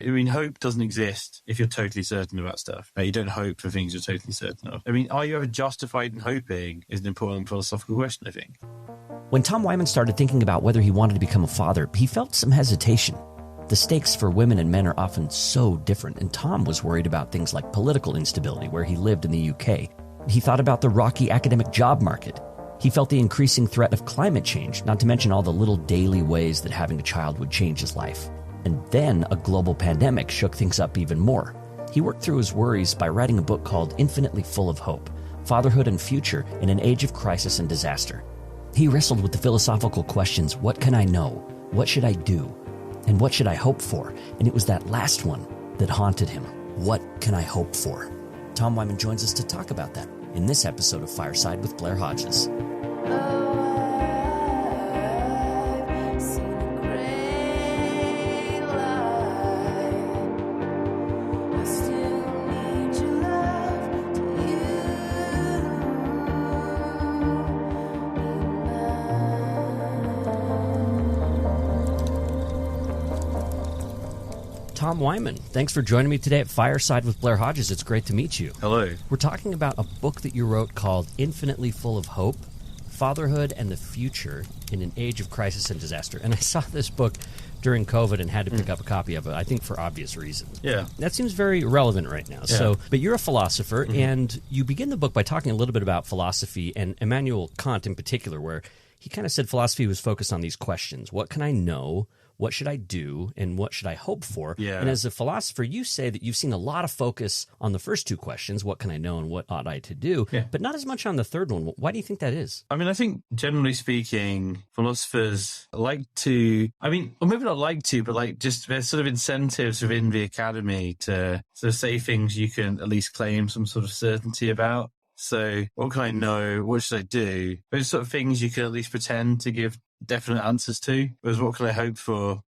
I mean, hope doesn't exist if you're totally certain about stuff. You don't hope for things you're totally certain of. I mean, are you ever justified in hoping is an important philosophical question, I think. When Tom Whyman started thinking about whether he wanted to become a father, he felt some hesitation. The stakes for women and men are often so different, and Tom was worried about things like political instability where he lived in the UK. He thought about the rocky academic job market. He felt the increasing threat of climate change, not to mention all the little daily ways that having a child would change his life. And then a global pandemic shook things up even more. He worked through his worries by writing a book called Infinitely Full of Hope, Fatherhood and Future in an Age of Crisis and Disaster. He wrestled with the philosophical questions, what can I know? What should I do? And what should I hope for? And it was that last one that haunted him. What can I hope for? Tom Whyman joins us to talk about that in this episode of Fireside with Blair Hodges. Tom Whyman, thanks for joining me today at Fireside with Blair Hodges. It's great to meet you. Hello. We're talking about a book that you wrote called Infinitely Full of Hope, Fatherhood and the Future in an Age of Crisis and Disaster. And I saw this book during COVID and had to pick up a copy of it, I think for obvious reasons. Yeah. That seems very relevant right now. Yeah. But you're a philosopher, and you begin the book by talking a little bit about philosophy and Immanuel Kant in particular, where he kind of said philosophy was focused on these questions. What can I know? What should I do, and what should I hope for? Yeah. And as a philosopher, you say that you've seen a lot of focus on the first two questions, what can I know and what ought I to do, but not as much on the third one. Why do you think that is? I mean, I think generally speaking, philosophers like to, I mean, or maybe not like to, but like just there's sort of incentives within the academy to sort of say things you can at least claim some sort of certainty about. So what can I know? What should I do? Those sort of things you can at least pretend to give definite answers to. Whereas what can I hope for?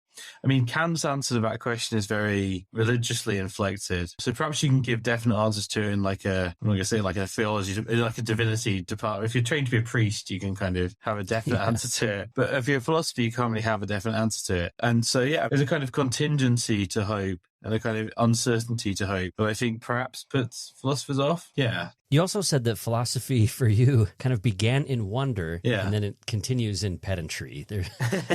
I mean, Kant's answer to that question is very religiously inflected. So perhaps you can give definite answers to it in like I'm not going to say like a theology, like a divinity department. If you're trained to be a priest, you can kind of have a definite answer to it. But if you're a philosopher, you can't really have a definite answer to it. And so, yeah, there's a kind of contingency to hope and a kind of uncertainty to hope that I think perhaps puts philosophers off. Yeah. You also said that philosophy for you kind of began in wonder, and then it continues in pedantry.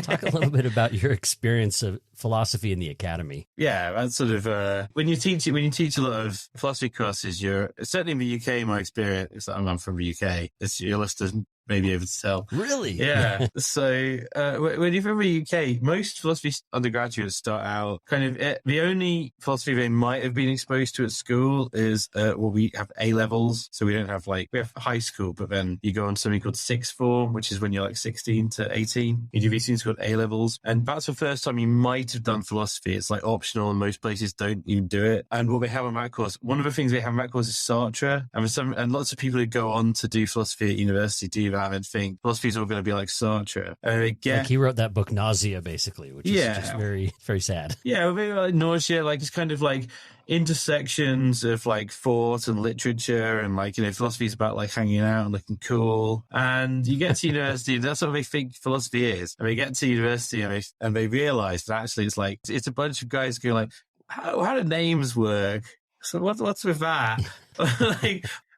Talk a little bit about your experience of philosophy in the academy. Yeah, that's sort of when you teach a lot of philosophy courses, you're certainly in the UK. My experience, I'm from the UK. As your listeners may be able to tell. Really? Yeah. So when you're from the UK, most philosophy undergraduates start out kind of the only philosophy they might have been exposed to at school is we have A levels. So we don't have we have high school, but then you go on something called sixth form, which is when you're like 16 to 18. You do these things called A levels. And that's the first time you might have done philosophy. It's like optional and most places don't even do it. And what they have on that course, one of the things they have on that course is Sartre. And lots of people who go on to do philosophy at university do that and think philosophy is all going to be like Sartre. Like he wrote that book Nausea, basically, which is just very, very sad. Yeah, maybe like Nausea, like it's kind of like intersections of like thought and literature, and philosophy is about like hanging out and looking cool. And you get to university, that's what they think philosophy is. And they get to university and they realize that actually it's a bunch of guys going like, how do names work? So what's with that?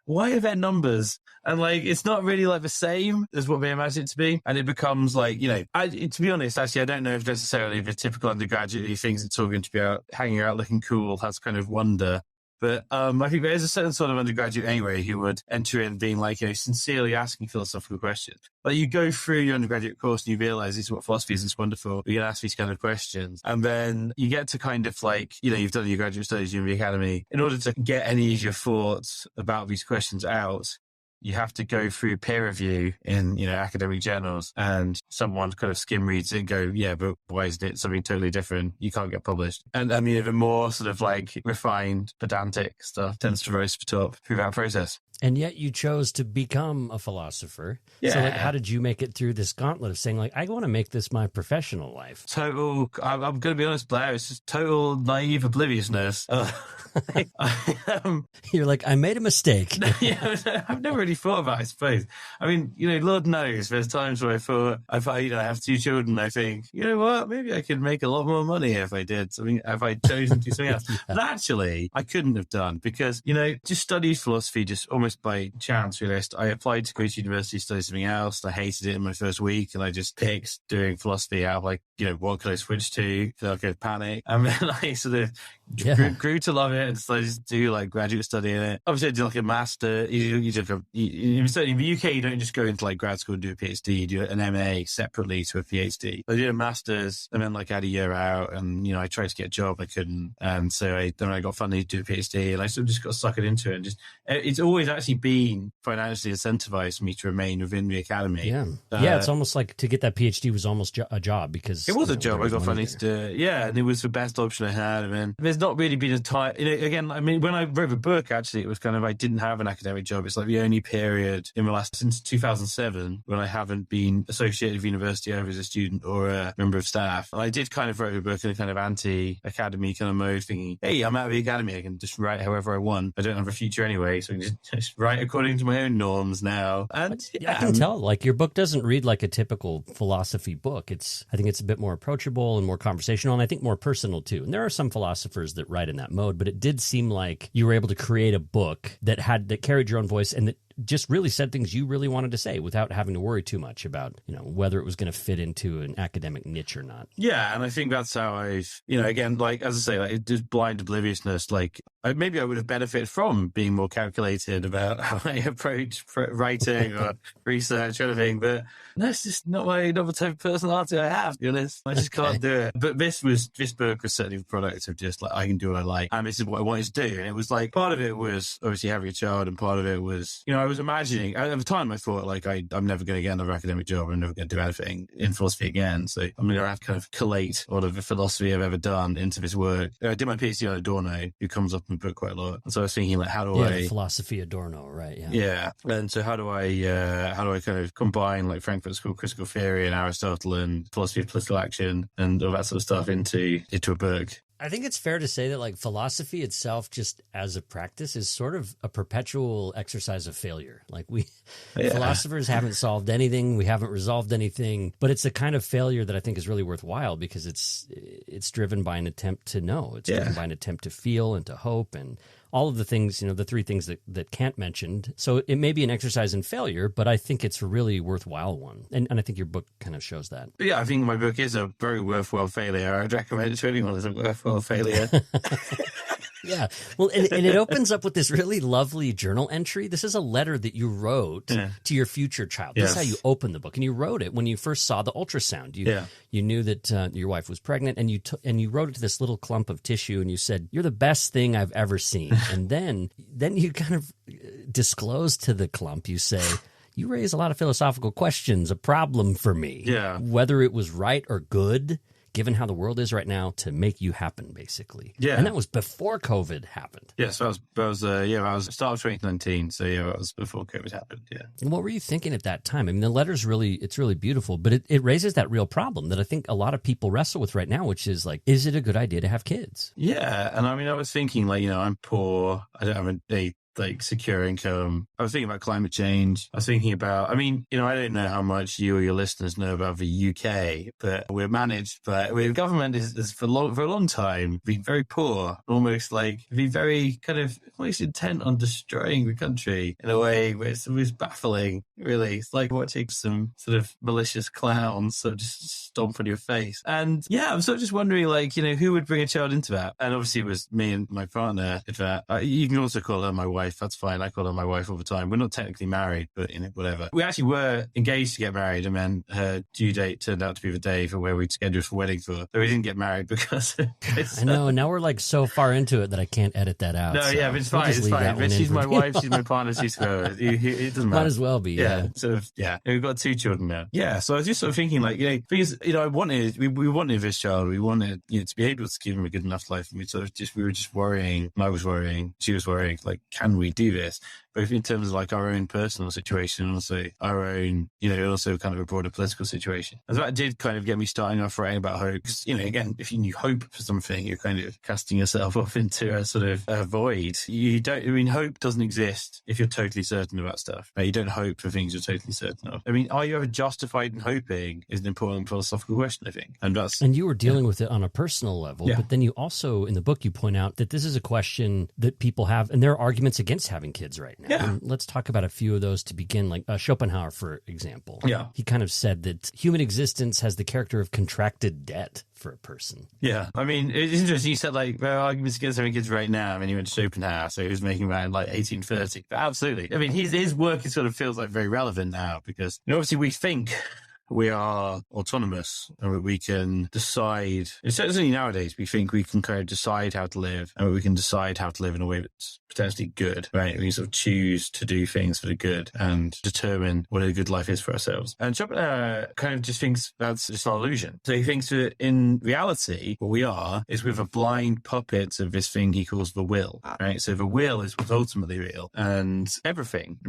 Why are there numbers? And it's not really the same as what they imagine it to be. And it becomes to be honest, actually, I don't know if necessarily the typical undergraduate who thinks it's all going to be out hanging out looking cool has kind of wonder. But I think there is a certain sort of undergraduate anyway who would enter in being sincerely asking philosophical questions. You go through your undergraduate course and you realize this is what philosophy is. It's wonderful. You can ask these kind of questions. And then you get to kind of you've done your graduate studies in the academy. In order to get any of your thoughts about these questions out, you have to go through peer review in, academic journals, and someone kind of skim reads it and go, yeah, but why isn't it something totally different? You can't get published. And I mean, the more sort of refined, pedantic stuff tends to rise to the top through that process. And yet you chose to become a philosopher. Yeah. So how did you make it through this gauntlet of saying I want to make this my professional life? I'm going to be honest, Blair, it's just total naive obliviousness. You're like, I made a mistake. Yeah, I've never really thought about it, I suppose. I mean, Lord knows there's times where I thought, if I have two children, I think, you know what, maybe I could make a lot more money if I did something, if I chosen to do something else. Yeah. But actually, I couldn't have done because, just studied philosophy just almost by chance, realized I applied to go to university to study something else. I hated it in my first week and I just picked doing philosophy out of what could I switch to? Feel like I'd panic. And then I sort of grew to love it and decided to do graduate study in it. Obviously, I did a master. Certainly in the UK, you don't just go into grad school and do a PhD. You do an MA separately to a PhD. I did a master's and then had a year out, and I tried to get a job, I couldn't, and so I got funding to do a PhD, and I sort of just got suckered into it. And it's always actually been financially incentivized for me to remain within the academy. Yeah, it's almost like to get that PhD was almost a job because it was a job. I got funding to do it. Yeah, and it was the best option I had. And then there's not really been a time. Again, I mean, when I wrote the book, actually, it was kind of I didn't have an academic job. It's the only period in the last since 2007 when I haven't been associated with university either as a student or a member of staff. And I did kind of write a book in a kind of anti-academy kind of mode, thinking, hey, I'm out of the academy. I can just write however I want. I don't have a future anyway, so I can just write according to my own norms now. And I can tell, your book doesn't read like a typical philosophy book. I think it's a bit more approachable and more conversational, and I think more personal too. And there are some philosophers that write in that mode, but it did seem like you were able to create a book that carried your own voice and that just really said things you really wanted to say without having to worry too much about, whether it was going to fit into an academic niche or not. Yeah, and I think that's how I've, again, as I say, just blind obliviousness, maybe I would have benefited from being more calculated about how I approach writing or research or anything, but that's just not the type of personality I have, to be honest. I just can't do it. But this book was certainly the product of just I can do what I like, and this is what I wanted to do. And it was part of it was obviously having a child, and part of it was, I was imagining, at the time I thought I'm never going to get another academic job. I'm never going to do anything in philosophy again. So I'm going to have to kind of collate all of the philosophy I've ever done into this work. I did my PhD on Adorno, who comes up in the book quite a lot. And so I was thinking how do I... philosophy Adorno, right? Yeah. Yeah. And so how do I kind of combine Frankfurt School critical theory and Aristotle and philosophy of political action and all that sort of stuff into a book? I think it's fair to say that philosophy itself, just as a practice, is sort of a perpetual exercise of failure. Philosophers haven't solved anything, we haven't resolved anything, but it's a kind of failure that I think is really worthwhile because it's driven by an attempt to know. It's driven by an attempt to feel and to hope and all of the things, the three things that Kant mentioned. So it may be an exercise in failure, but I think it's a really worthwhile one. And I think your book kind of shows that. Yeah, I think my book is a very worthwhile failure. I'd recommend it to anyone as a worthwhile failure. Yeah. Well, and it opens up with this really lovely journal entry. This is a letter that you wrote to your future child. This is how you open the book. And you wrote it when you first saw the ultrasound. You knew that your wife was pregnant, and you wrote it to this little clump of tissue, and you said, "You're the best thing I've ever seen." And then you kind of disclose to the clump, you say, "You raise a lot of philosophical questions, a problem for me." Yeah. Whether it was right or good, given how the world is right now, to make you happen, basically. Yeah. And that was before COVID happened. Yeah, so that was start of 2019. So yeah, that was before COVID happened. Yeah. And what were you thinking at that time? I mean, the letter's it's really beautiful, but it raises that real problem that I think a lot of people wrestle with right now, which is is it a good idea to have kids? Yeah. And I mean, I was thinking I'm poor. I don't have a secure income. I was thinking about climate change. I was thinking about, I don't know how much you or your listeners know about the UK, but we're managed by, the government is for a long time been very poor, almost been very kind of almost intent on destroying the country in a way where it's baffling, really. It's like watching some sort of malicious clowns sort of just stomp on your face. And yeah, I'm sort of just wondering, who would bring a child into that? And obviously it was me and my partner. If that, you can also call her my wife. That's fine. I call her my wife all the time. We're not technically married, but whatever. We actually were engaged to get married, and then her due date turned out to be the day for where we'd scheduled for wedding for. So we didn't get married because I know. Now we're so far into it that I can't edit that out. No, so yeah, but it's fine. It's fine. But she's my wife. She's my partner. She's her. It doesn't matter. Might as well be. Yeah. We've got 2 children now. Yeah. So I was just sort of thinking, because I wanted, we wanted this child. We wanted, to be able to give him a good enough life. And we were just worrying. And I was worrying. She was worrying. Can we do this? both in terms of like our own personal situation and also our own, also kind of a broader political situation. And that did kind of get me starting off writing about hope. Because, again, if you hope for something, you're kind of casting yourself off into a sort of a void. Hope doesn't exist if you're totally certain about stuff. Right? You don't hope for things you're totally certain of. Are you ever justified in hoping is an important philosophical question, I think. And you were dealing with it on a personal level, but then you also, in the book, you point out that this is a question that people have, and there are arguments against having kids right now. Yeah. And let's talk about a few of those to begin, like Schopenhauer, for example. Yeah. He kind of said that human existence has the character of contracted debt for a person. Yeah. It's interesting. You said, there are arguments against having kids right now. He went to Schopenhauer, so he was making around 1830. But absolutely. His work sort of feels like very relevant now because, obviously we think we are autonomous and we can decide, certainly nowadays, we think we can kind of decide how to live and we can decide how to live in a way that's potentially good, right? We can sort of choose to do things for the good and determine what a good life is for ourselves. And Schopenhauer kind of just thinks that's just an illusion. So he thinks that in reality, what we are is with a blind puppet of this thing he calls the will, right? So the will is what's ultimately real and everything,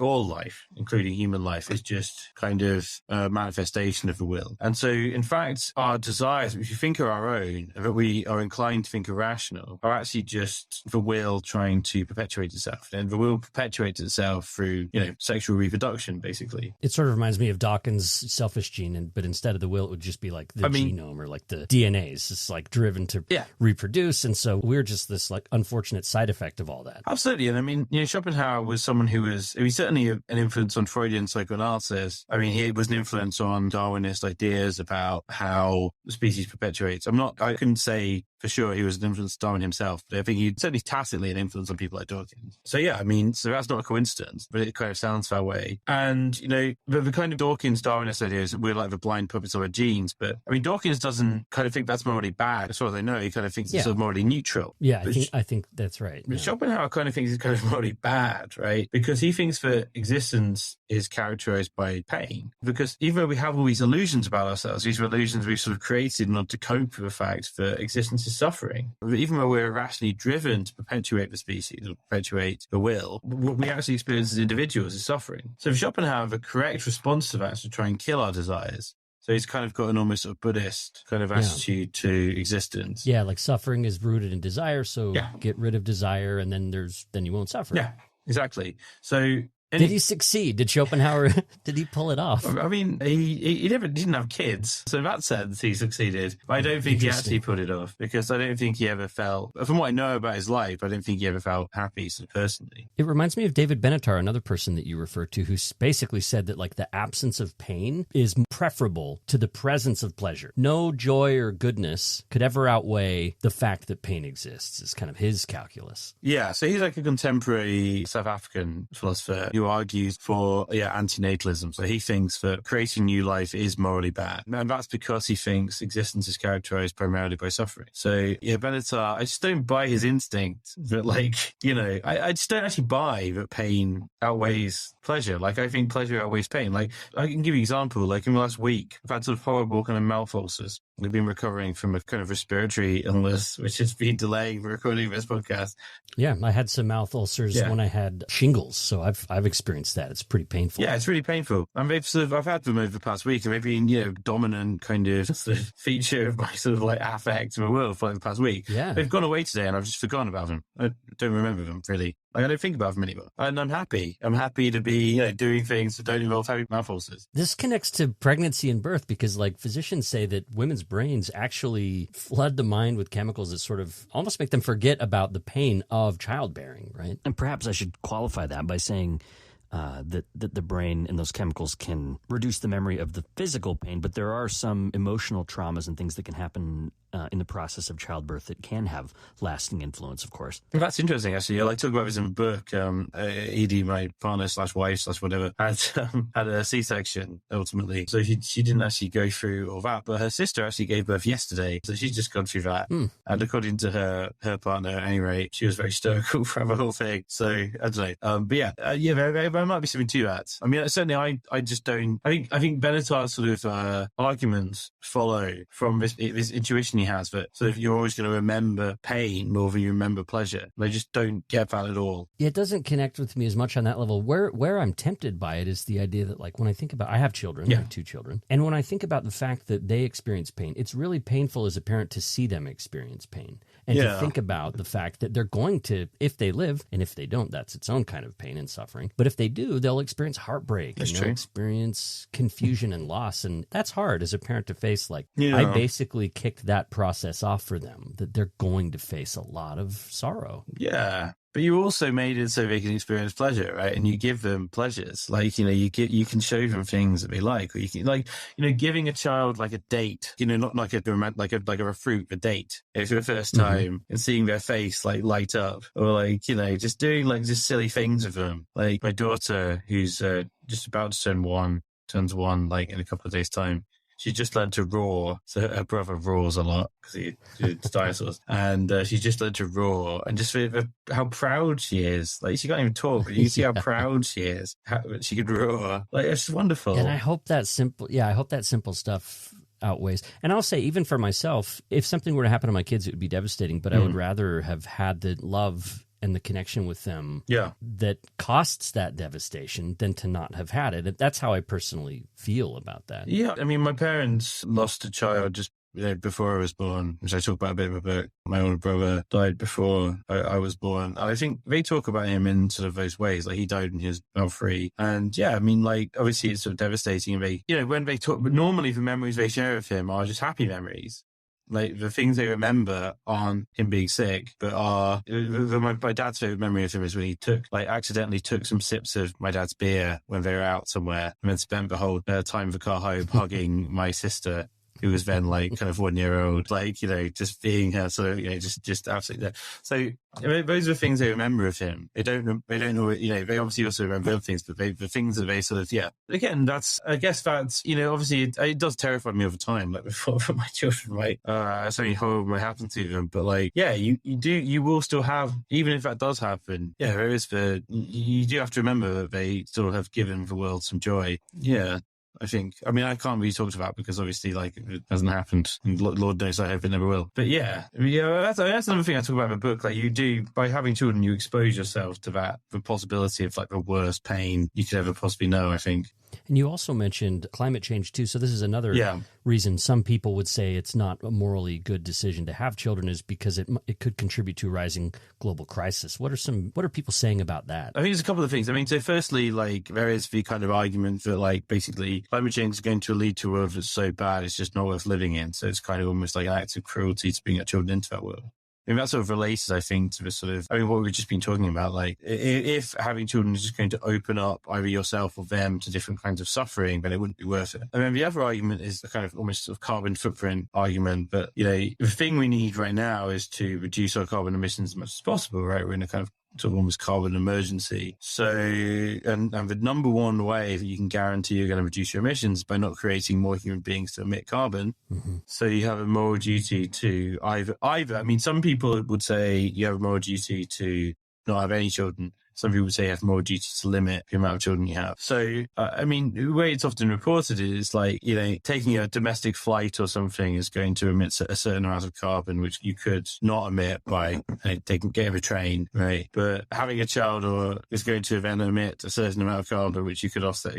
all life, including human life, is just kind of manifestation of the will. And so, in fact, our desires, which you think are our own, that we are inclined to think are rational, are actually just the will trying to perpetuate itself. And the will perpetuates itself through, sexual reproduction, basically. It sort of reminds me of Dawkins' selfish gene, but instead of the will, it would just be like the genome or like the DNA is just like driven to reproduce. And so we're just this like unfortunate side effect of all that. Absolutely. And Schopenhauer was someone who was certainly an influence on Freudian psychoanalysis. He was an influence on Darwinist ideas about how the species perpetuates. I couldn't say for sure he was an influence on Darwin himself, but I think he's certainly tacitly an influence on people like Dawkins. So so that's not a coincidence, but it kind of sounds that way. And, the kind of Dawkins Darwinist idea is that we're like the blind puppets of our genes, but Dawkins doesn't kind of think that's morally bad. As far as I know, he kind of thinks it's sort of morally neutral. Yeah, I think that's right. But Schopenhauer kind of thinks it's kind of morally bad, right? Because he thinks that existence is characterized by pain. Because even though we have all these illusions about ourselves, these are illusions we've sort of created in order to cope with the fact that existence is suffering. Even though we're rationally driven to perpetuate the species or perpetuate the will, what we actually experience as individuals is suffering. So for Schopenhauer, the correct response to that is to try and kill our desires. So he's kind of got an almost sort of Buddhist kind of attitude to existence. Yeah, like suffering is rooted in desire, so get rid of desire and then you won't suffer. Yeah, exactly. So did he succeed? Did Schopenhauer, did he pull it off? He never didn't have kids. So in that sense, he succeeded. But I don't think he actually put it off because I don't think he ever felt, from what I know about his life, I don't think he ever felt happy sort of personally. It reminds me of David Benatar, another person that you refer to, who basically said that like the absence of pain is preferable to the presence of pleasure. No joy or goodness could ever outweigh the fact that pain exists is kind of his calculus. Yeah, so he's like a contemporary South African philosopher who argues for antinatalism. So he thinks that creating new life is morally bad. And that's because he thinks existence is characterized primarily by suffering. So Benatar, I just don't buy his instinct that I just don't actually buy that pain outweighs pleasure. I think pleasure outweighs pain. I can give you an example. In the last week, I've had sort of horrible kind of mouth ulcers. We've been recovering from a kind of respiratory illness, which has been delaying the recording of this podcast. Yeah, I had some mouth ulcers when I had shingles, so I've experienced that. It's pretty painful. Yeah, it's really painful. And I've had them over the past week, and they've been, dominant kind of sort of feature of my sort of affect in the world for the past week. Yeah. They've gone away today, and I've just forgotten about them. I don't remember them, really. I don't think about them anymore. And I'm happy. I'm happy to be doing things that don't involve having mouth ulcers. This connects to pregnancy and birth because physicians say that women's brains actually flood the mind with chemicals that sort of almost make them forget about the pain of childbearing, right? And perhaps I should qualify that by saying that the brain and those chemicals can reduce the memory of the physical pain, but there are some emotional traumas and things that can happen in the process of childbirth that can have lasting influence, of course. That's interesting, actually. I talk about this in the book. Edie, my partner / wife / whatever, had a C-section ultimately. So she didn't actually go through all that, but her sister actually gave birth yesterday. So she's just gone through that. And according to her partner, at any rate, she was very stoical throughout the whole thing. So I don't know. But there might be something to that. Certainly I just don't. I think Benatar's sort of arguments follow from this intuition he has, that sort of you're always going to remember pain more than you remember pleasure. They just don't get that at all. Yeah, it doesn't connect with me as much on that level. Where I'm tempted by it is the idea that, like, when I think about, I have children, I have 2 children, and when I think about the fact that they experience pain, it's really painful as a parent to see them experience pain. And to think about the fact that they're going to, if they live, and if they don't, that's its own kind of pain and suffering. But if they do, they'll experience heartbreak. That's and true. They'll experience confusion and loss. And that's hard as a parent to face. Like, I basically kicked that process off for them, that they're going to face a lot of sorrow. Yeah. But you also made it so they can experience pleasure, right? And you give them pleasures. Like, you can show them things that they like, or you can, like, giving a child like a date, not like a fruit, a date. It's the first time and seeing their face like light up, or like, just doing like just silly things with them. Like my daughter, who's just about to turns one like in a couple of days' time. She just learned to roar. So her brother roars a lot because it's dinosaurs. And she just learned to roar. And just how proud she is. Like, she can't even talk, but you can see how proud she is. How she could roar. Like, it's wonderful. And I hope that simple stuff outweighs. And I'll say, even for myself, if something were to happen to my kids, it would be devastating. But I would rather have had the love and the connection with them that costs that devastation than to not have had it. That's how I personally feel about that. Yeah. I mean, my parents lost a child just before I was born, which I talk about a bit of a book. My older brother died before I was born. And I think they talk about him in sort of those ways. Like, he died when he was about 3. And yeah, I mean, like, obviously it's sort of devastating. And when they talk, but normally the memories they share of him are just happy memories. Like, the things they remember aren't him being sick, but are my dad's favorite memory of him is when he accidentally took some sips of my dad's beer when they were out somewhere, and then spent the whole time of the car home hugging my sister, who was then like kind of 1 year old, like, just being her. So, just absolutely there. So those are the things they remember of him. They don't know, they obviously also remember other things, but the things that they sort of, again, I guess that's, obviously it does terrify me over time, like before for my children, right? Something horrible might happen to them, but like, you will still have, even if that does happen, there is you do have to remember that they still have given the world some joy. Yeah. I think. I mean, I can't really talk about because obviously, like, it hasn't happened, and Lord knows I hope it never will. But that's another thing I talk about in the book. Like, you do, by having children, you expose yourself to the possibility of like the worst pain you could ever possibly know, I think. And you also mentioned climate change too. So this is another reason some people would say it's not a morally good decision to have children, is because it could contribute to a rising global crisis. What are people saying about that? I think there's a couple of things. I mean, so firstly, like, there is the kind of argument that, like, basically climate change is going to lead to a world that's so bad it's just not worth living in. So it's kind of almost like an act of cruelty to bring our children into that world. I mean, that sort of relates, I think, to the sort of, what we've just been talking about. Like, if having children is just going to open up either yourself or them to different kinds of suffering, then it wouldn't be worth it. I mean, the other argument is the kind of almost sort of carbon footprint argument. But, the thing we need right now is to reduce our carbon emissions as much as possible, right? We're in a kind of sort of almost carbon emergency. So, and the number one way that you can guarantee you're going to reduce your emissions is by not creating more human beings to emit carbon. Mm-hmm. So you have a moral duty to either, I mean, some people would say you have a moral duty to not have any children. Some people would say you have more duty to limit the amount of children you have. So, I mean, the way it's often reported is like, taking a domestic flight or something is going to emit a certain amount of carbon, which you could not emit by getting a train, right? But having a child is going to then emit a certain amount of carbon, which you could offset,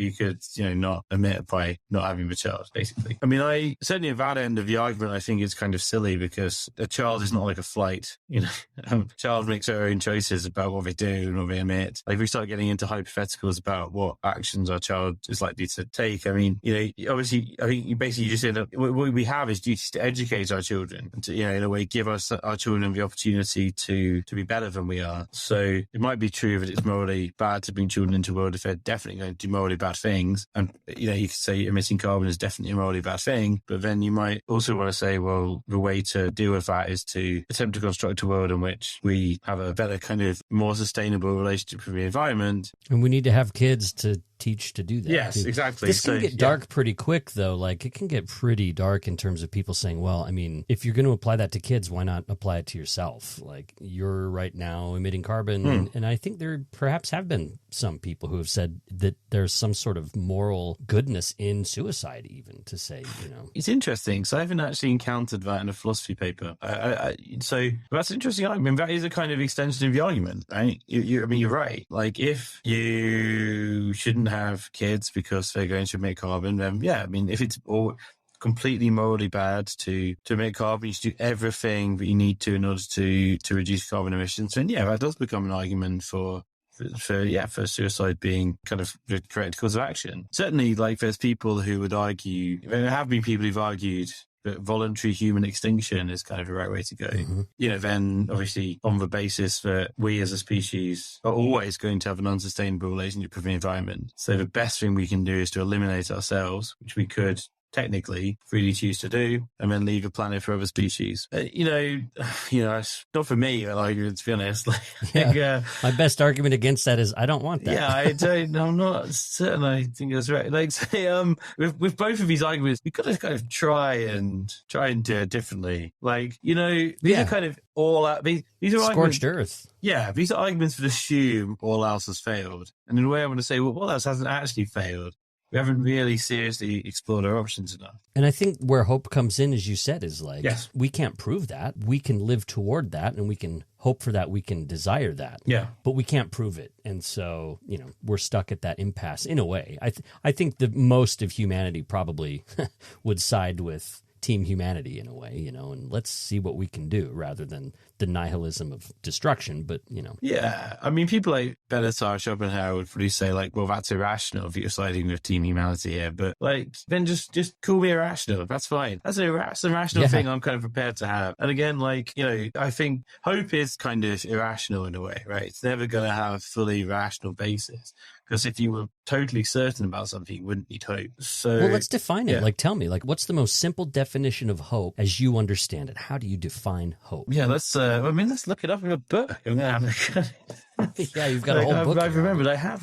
not emit by not having the child, basically. I mean, certainly at that end of the argument, I think is kind of silly, because a child is not like a flight, a child makes their own choices about what they do and what they emit. Like, if we start getting into hypotheticals about what actions our child is likely to take, I mean, obviously, I think you just said that what we have is duties to educate our children and to, in a way, give our children the opportunity to be better than we are. So it might be true that it's morally bad to bring children into the world if they're definitely going to do morally bad things. And, you could say emitting carbon is definitely a morally bad thing. But then you might also want to say, well, the way to deal with that is to attempt to construct a world in which we have a better kind of more sustainable relationship with the environment. And we need to have kids to teach to do that. Yes, too. exactly. This can get dark pretty quick, though. Like, it can get pretty dark in terms of people saying, well, I mean, if you're going to apply that to kids, why not apply it to yourself? Like, you're right now emitting carbon. And I think there perhaps have been some people who have said that there's some sort of moral goodness in suicide, even, to say, you know. It's interesting, because I haven't actually encountered that in a philosophy paper. So that's an interesting argument. That is a kind of extension of the argument, right? I mean, you're right. Like, if you shouldn't have kids because they're going to emit carbon, then yeah, I mean, if it's all completely morally bad to emit carbon, you should do everything that you need to in order to reduce carbon emissions, then yeah, that does become an argument for suicide being kind of the correct course of action. Certainly, like, there's people who would argue, there have been people who've argued that voluntary human extinction is kind of the right way to go. You know, then obviously on the basis that we as a species are always going to have an unsustainable relationship with the environment. So the best thing we can do is to eliminate ourselves, which we could technically freely choose to do, and then leave a planet for other species. It's not for me, like, to be honest. My best argument against that is I don't want that. Yeah, I'm not certain I think that's right. Like, say, with both of these arguments, we've got to kind of try and do it differently. Like, you know, these are kind of all out. These are scorched arguments, earth. Yeah, these are arguments that assume all else has failed. And in a way, I want to say, well, all else hasn't actually failed. We haven't really seriously explored our options enough. And I think where hope comes in, as you said, is like, yes, we can't prove that. We can live toward that, and we can hope for that. We can desire that. Yeah. But we can't prove it. And so, you know, we're stuck at that impasse in a way. I think that most of humanity probably would side with Team Humanity in a way, you know, and let's see what we can do rather than the nihilism of destruction. But, you know. Yeah. I mean, people like Benatar, Schopenhauer would probably say, like, well, that's irrational if you're siding with Team Humanity here. But, like, then just call me irrational. That's fine. That's a rational thing I'm kind of prepared to have. And again, like, you know, I think hope is kind of irrational in a way, right? It's never going to have a fully rational basis. Because if you were totally certain about something, you wouldn't need hope. So, well, let's define it. Like, tell me, like, what's the most simple definition of hope as you understand it? How do you define hope? Yeah, let's look it up in a book. Yeah, you've got a whole book. I've remembered. I have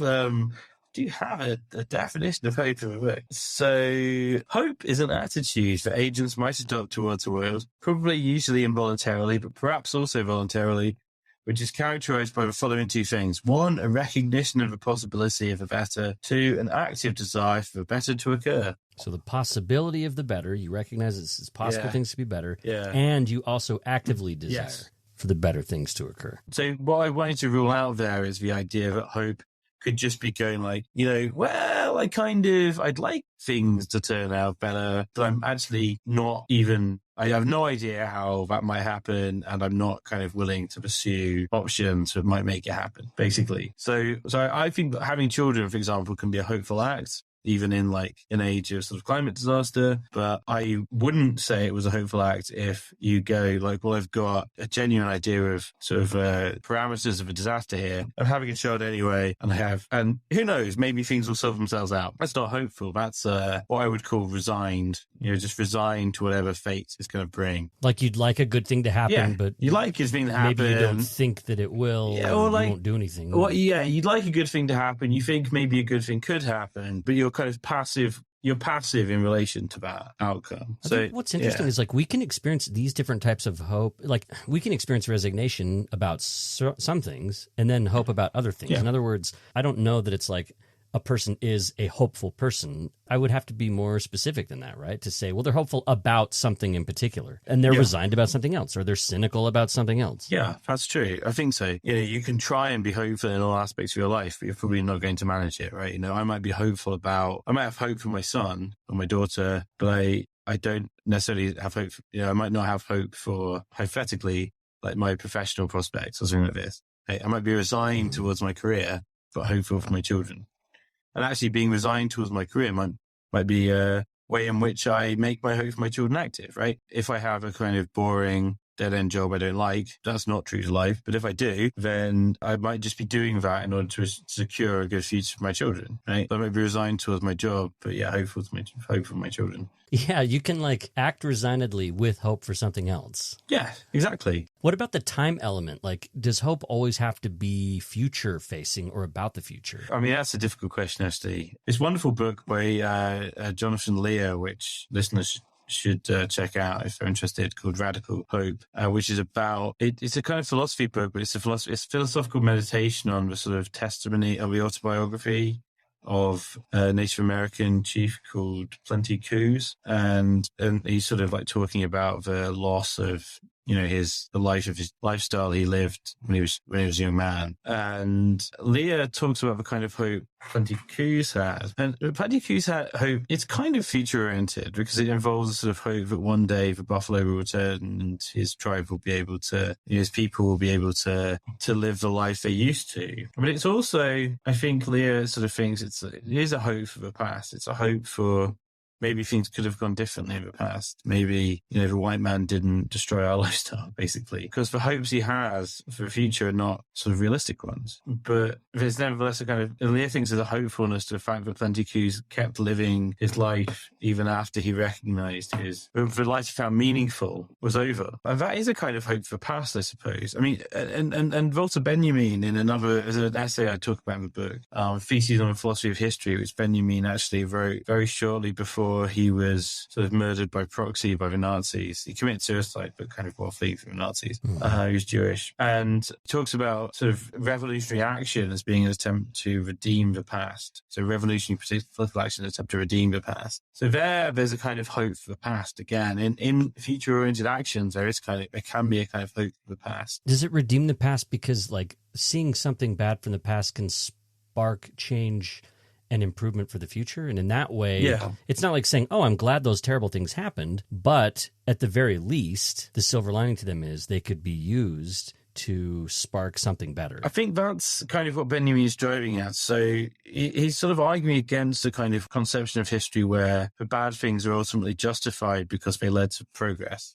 do have a definition of hope in a book. So, hope is an attitude that agents might adopt towards the world, probably usually involuntarily, but perhaps also voluntarily, which is characterized by the following two things. One, a recognition of the possibility of a better. Two, an active desire for the better to occur. So the possibility of the better, you recognize it's possible things to be better, and you also actively desire for the better things to occur. So what I wanted to rule out there is the idea that hope could just be going like, you know, well, I'd like things to turn out better, but I'm actually not even, I have no idea how that might happen, and I'm not kind of willing to pursue options that might make it happen, basically. So I think that having children, for example, can be a hopeful act, even in like an age of sort of climate disaster. But I wouldn't say it was a hopeful act if you go like, well, I've got a genuine idea of sort of parameters of a disaster here. I'm having a child anyway, and who knows, maybe things will solve themselves out. That's not hopeful. That's what I would call resigned, you know, just resigned to whatever fate is going to bring. Like you'd like a good thing to happen, but you like a thing to happen. Maybe you don't think that it will, or like, you won't do anything. Well, yeah, you'd like a good thing to happen. You think maybe a good thing could happen, but you're kind of passive. You're passive in relation to that outcome. So what's interesting is like we can experience these different types of hope. Like we can experience resignation about some things and then hope about other things. In other words, I don't know that it's like a person is a hopeful person. I would have to be more specific than that, right? To say, well, they're hopeful about something in particular, and they're resigned about something else, or they're cynical about something else. Yeah, that's true. I think so. You know, you can try and be hopeful in all aspects of your life, but you're probably not going to manage it, right? You know, I might have hope for my son or my daughter, but I don't necessarily have hope. I might not have hope for, hypothetically, like my professional prospects or something like this. I might be resigned towards my career, but hopeful for my children. And actually being resigned towards my career might be a way in which I make my hope for my children active, right? If I have a kind of boring dead-end job I don't like. That's not true to life. But if I do, then I might just be doing that in order to secure a good future for my children, right? I might be resigned towards my job, but yeah, hope for my children. Yeah, you can like act resignedly with hope for something else. Yeah, exactly. What about the time element? Like, does hope always have to be future facing or about the future? I mean, that's a difficult question, actually. It's a wonderful book by Jonathan Lear, which listeners should check out if they're interested, called Radical Hope, which is about, it's a kind of philosophy book, but it's philosophical meditation on the sort of testimony of the autobiography of a Native American chief called Plenty Coups. And he's sort of like talking about the loss of, you know, his lifestyle he lived when he was a young man. And Leah talks about the kind of hope Plenty Coups has. And Plenty Coups had hope, it's kind of future oriented because it involves a sort of hope that one day the buffalo will return and his tribe will be able to, his people will be able to live the life they used to. But it's also, I think Leah sort of thinks it is a hope for the past. It's a hope for maybe things could have gone differently in the past. Maybe, you know, the white man didn't destroy our lifestyle, basically. Because the hopes he has for the future are not sort of realistic ones. But there's nevertheless a kind of, Leah thinks there's a hopefulness to the fact that Plenty Coups kept living his life even after he recognized the life he found meaningful was over. And that is a kind of hope for the past, I suppose. I mean, and Walter Benjamin in there's an essay I talk about in the book, Theses on the Philosophy of History, which Benjamin actually wrote very shortly before he was sort of murdered by proxy by the Nazis. He committed suicide, but kind of while fleeing from the Nazis. He was Jewish. And talks about sort of revolutionary action as being an attempt to redeem the past. So revolutionary political action, an attempt to redeem the past. So there's a kind of hope for the past again. In future-oriented actions, there can be a kind of hope for the past. Does it redeem the past because, like, seeing something bad from the past can spark change and improvement for the future? And in that way, It's not like saying, oh, I'm glad those terrible things happened, but at the very least, the silver lining to them is they could be used to spark something better. I think that's kind of what Benjamin is driving at. So he's sort of arguing against the kind of conception of history where the bad things are ultimately justified because they led to progress,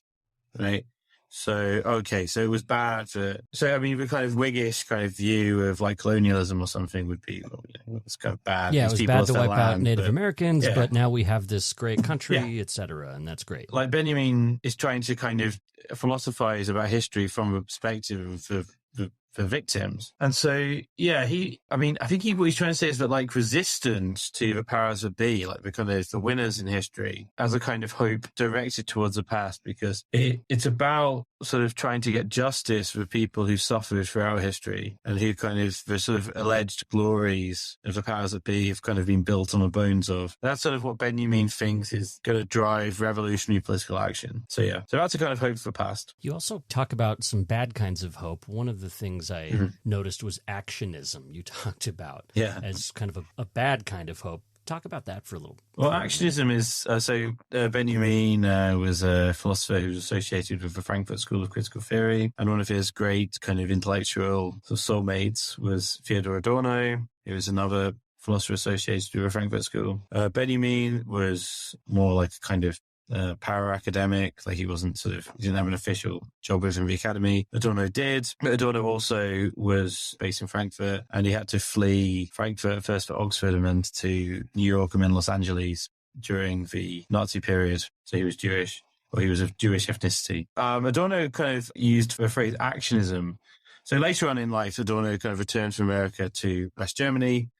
right? So, okay, so it was bad for, so I mean, the kind of Whiggish kind of view of like colonialism or something would be, well, you know, it's kind of bad. Yeah, it was bad to wipe out Native Americans, but now we have this great country, et cetera, and that's great. Like Benjamin is trying to kind of philosophize about history from the perspective of the victims. And so, yeah, I think what he's trying to say is that like resistance to the powers that be, like the kind of the winners in history, as a kind of hope directed towards the past, because it's about sort of trying to get justice for people who suffered throughout history and who kind of the sort of alleged glories of the powers that be have kind of been built on the bones of. That's sort of what Benjamin thinks is going to drive revolutionary political action. So yeah, so that's a kind of hope for the past. You also talk about some bad kinds of hope. One of the things I noticed was actionism. You talked about as kind of a bad kind of hope. Talk about that for a little. Well, actionism is, Benjamin was a philosopher who was associated with the Frankfurt School of Critical Theory, and one of his great kind of intellectual soulmates was Theodor Adorno. He was another philosopher associated with the Frankfurt School. Benjamin was more like a kind of power academic, like he didn't have an official job within the academy. Adorno did, but Adorno also was based in Frankfurt, and he had to flee Frankfurt first for Oxford and then to New York and then Los Angeles during the Nazi period. So he was Jewish, or he was of Jewish ethnicity. Adorno kind of used the phrase actionism. So later on in life, Adorno kind of returned to America to West Germany.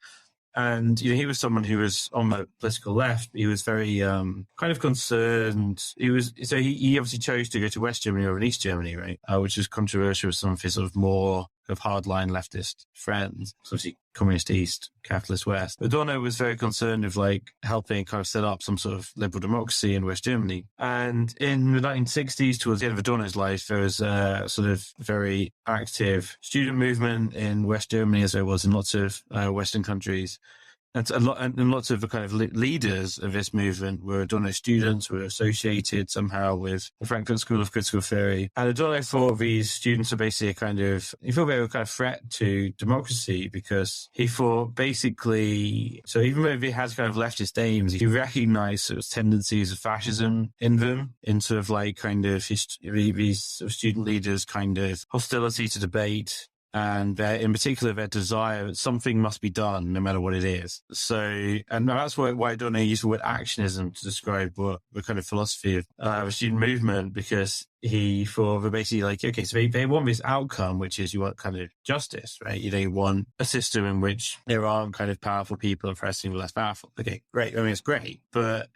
And, you know, he was someone who was on the political left. He was very kind of concerned. He obviously chose to go to West Germany over East Germany, right? Which was controversial with some of his sort of more of hardline leftist friends. So obviously communist East, capitalist West. Adorno was very concerned of like helping kind of set up some sort of liberal democracy in West Germany. And in the 1960s, towards the end of Adorno's life, there was a sort of very active student movement in West Germany, as there was in lots of Western countries. and lots of the kind of leaders of this movement were Adorno students, were associated somehow with the Frankfurt School of Critical Theory. And Adorno thought these students were basically he thought they were a kind of threat to democracy, because he thought basically, so even though he has kind of leftist aims, he recognized sort of tendencies of fascism in them, in sort of like kind of these sort of student leaders' kind of hostility to debate, and in particular their desire that something must be done no matter what it is. So, and that's why Adorno used the word actionism to describe what the kind of philosophy of the student movement, because he thought they're basically like, okay, so they want this outcome, which is you want kind of justice, right? You want a system in which there aren't kind of powerful people oppressing the less powerful. Okay, great. I mean, it's great, but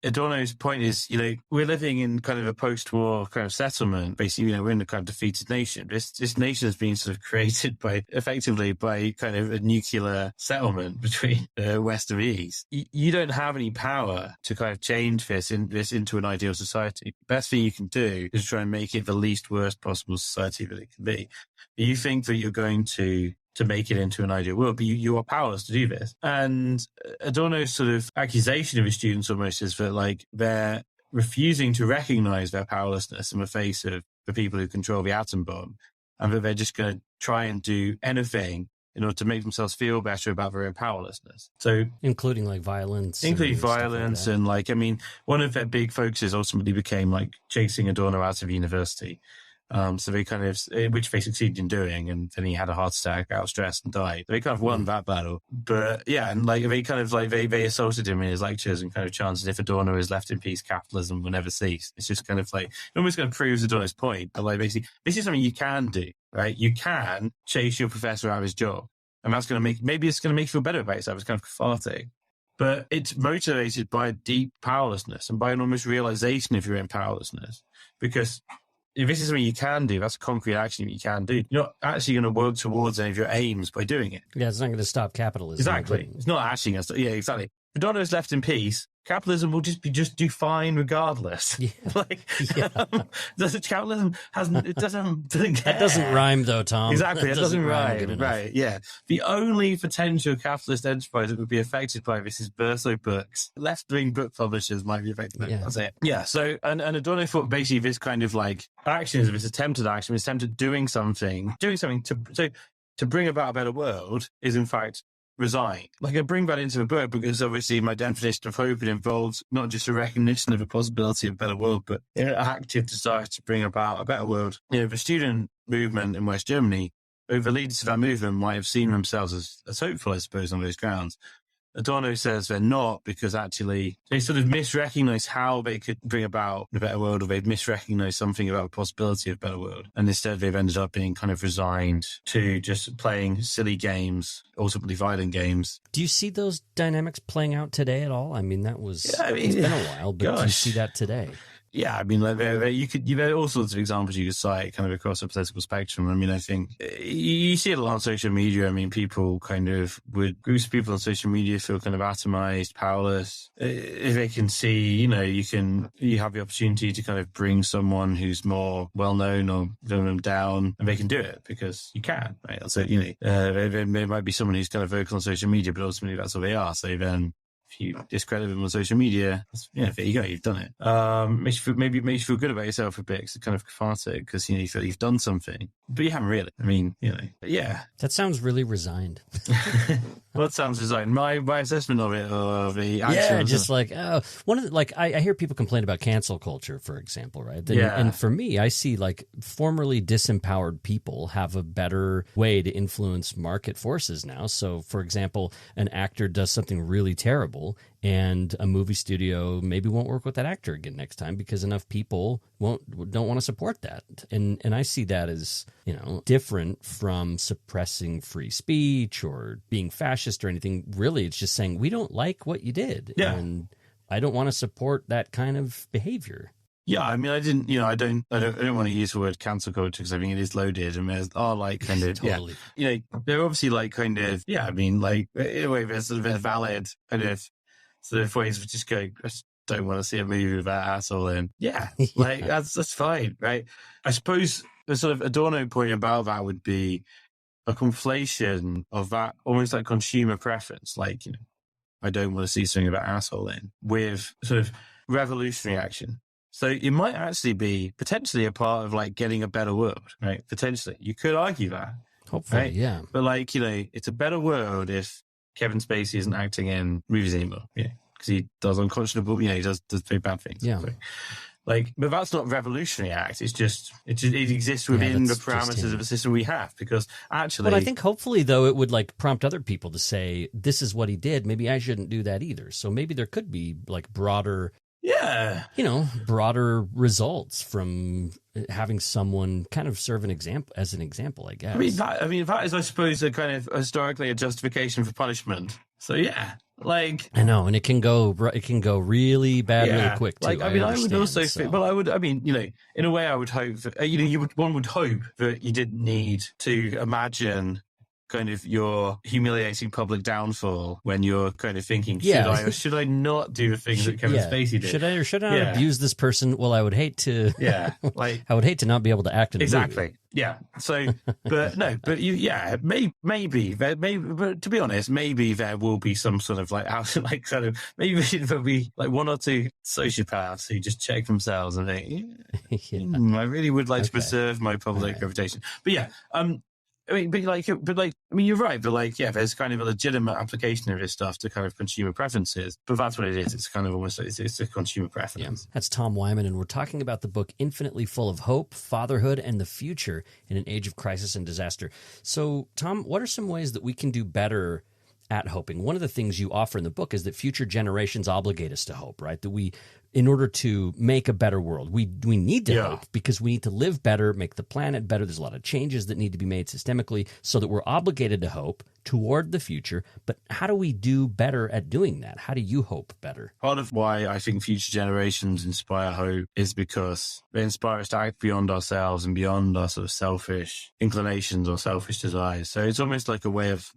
Adorno's point is, we're living in kind of a post-war kind of settlement. Basically, we're in a kind of defeated nation. This nation has been sort of created effectively by kind of a nuclear settlement between the West and the East. You don't have any power to kind of change this into an ideal society. The best thing you can do is try and make it the least worst possible society that it can be. You think that you're going to make it into an ideal world, but you are powerless to do this. And Adorno's sort of accusation of his students almost is that like they're refusing to recognize their powerlessness in the face of the people who control the atom bomb, and that they're just going to try and do anything in order to make themselves feel better about their own powerlessness. So including violence. And like, I mean, one of their big focuses ultimately became like chasing Adorno out of university. So they kind of, which they succeeded in doing, and then he had a heart attack, out of stress, and died. They kind of won that battle. But yeah, and like they kind of like they assaulted him in his lectures and kind of chanted, if Adorno is left in peace, capitalism will never cease. It's just kind of like, it almost kind of proves Adorno's point. But like basically, this is something you can do, right? You can chase your professor out of his job, and that's going to maybe it's going to make you feel better about yourself. It's kind of cathartic. But it's motivated by deep powerlessness and by an almost realization of your own powerlessness, because if this is something you can do, that's a concrete action that you can do. You're not actually going to work towards any of your aims by doing it. Yeah, it's not going to stop capitalism. Exactly. It's not actually going to stop. Yeah, exactly. If Adorno is left in peace, capitalism will just do fine regardless. Yeah. Capitalism doesn't care. That doesn't rhyme though, Tom. Exactly, that doesn't rhyme. Right, yeah. The only potential capitalist enterprise that would be affected by this is Verso Books. Left-wing book publishers might be affected by it. Yeah. That's it. Yeah, so, and Adorno thought basically this kind of like actionism, this attempted action, this attempt at doing something to bring about a better world is in fact resign. Like I bring that into the book because obviously my definition of hope, it involves not just a recognition of a possibility of a better world, but an active desire to bring about a better world. The student movement in West Germany, the leaders of that movement might have seen themselves as hopeful, I suppose, on those grounds. Adorno says they're not, because actually they sort of misrecognize how they could bring about a better world, or they've misrecognized something about the possibility of a better world. And instead they've ended up being kind of resigned to just playing silly games, ultimately violent games. Do you see those dynamics playing out today at all? I mean, it's been a while, but do you see that today? Yeah, I mean, there are all sorts of examples you could cite kind of across a political spectrum. I mean, I think you see it a lot on social media. I mean, people kind of groups of people on social media feel kind of atomized, powerless. If they can see, you have the opportunity to kind of bring someone who's more well-known or bring them down, and they can do it because you can, right? So, there might be someone who's kind of vocal on social media, but ultimately that's what they are. So then, if you discredit them on social media, there you go, you've done it. Makes you feel good about yourself a bit. It's kind of cathartic because you feel you've done something, but you haven't really. I mean, yeah. That sounds really resigned. What sounds resigned? My assessment of it, or the action. Yeah, just like one of the, I hear people complain about cancel culture, for example, right? And for me, I see formerly disempowered people have a better way to influence market forces now. So, for example, an actor does something really terrible, and a movie studio maybe won't work with that actor again next time because enough people don't want to support that. And I see that as, different from suppressing free speech or being fascist or anything. Really, it's just saying we don't like what you did. Yeah. And I don't want to support that kind of behavior. Yeah, I mean, I don't want to use the word cancel culture because I think it is loaded, and there's kind of totally. Yeah, they're obviously kind of I mean, in a way there's sort of a valid kind of sort of ways of just going, I just don't want to see a movie with that asshole in. Yeah, that's fine, right? I suppose the sort of Adorno point about that would be, a conflation of that almost like consumer preference, like, you know, I don't want to see something about asshole in, with sort of revolutionary action. So it might actually be potentially a part of like getting a better world, right? Potentially. You could argue that. Hopefully, right? yeah. But like, you know, it's a better world if Kevin Spacey isn't acting in movies anymore. Yeah. Because he does unconscionable, you know, he does very bad things. Yeah. So, like, but that's not a revolutionary act. It exists within the parameters of the system we have, because actually. But I think hopefully, though, it would like prompt other people to say, this is what he did. Maybe I shouldn't do that either. So maybe there could be like broader, broader results from having someone kind of serve an example as an example, I guess. I mean, that is, I suppose, a kind of historically a justification for punishment. So yeah, like I know, and it can go really bad really quick too. Like I would also think, but you know, in a way, I would hope that one would hope that you didn't need to imagine kind of your humiliating public downfall when you're kind of thinking, should I or should I not do the things that Kevin Spacey did? Should I or should I not abuse this person? Well, I would hate to. Yeah, like I would hate to not be able to act in a movie. Yeah. So, but no, but maybe, but to be honest, maybe there will be some sort of like maybe there'll be like one or two sociopaths who just check themselves and think, I really would like to preserve my public reputation. But yeah, I mean, you're right. But like, yeah, there's kind of a legitimate application of this stuff to kind of consumer preferences. But that's what it is. It's kind of almost it's a consumer preference. Yeah. That's Tom Whyman, and we're talking about the book Infinitely Full of Hope, Fatherhood, and the Future in an Age of Crisis and Disaster. So, Tom, what are some ways that we can do better at hoping? One of the things you offer in the book is that future generations obligate us to hope, right? That we, in order to make a better world, we need to hope, because we need to live better, make the planet better. There's a lot of changes that need to be made systemically, so that we're obligated to hope toward the future. But how do we do better at doing that? How do you hope better? Part of why I think future generations inspire hope is because they inspire us to act beyond ourselves and beyond our sort of selfish inclinations or selfish desires. So it's almost like a way of,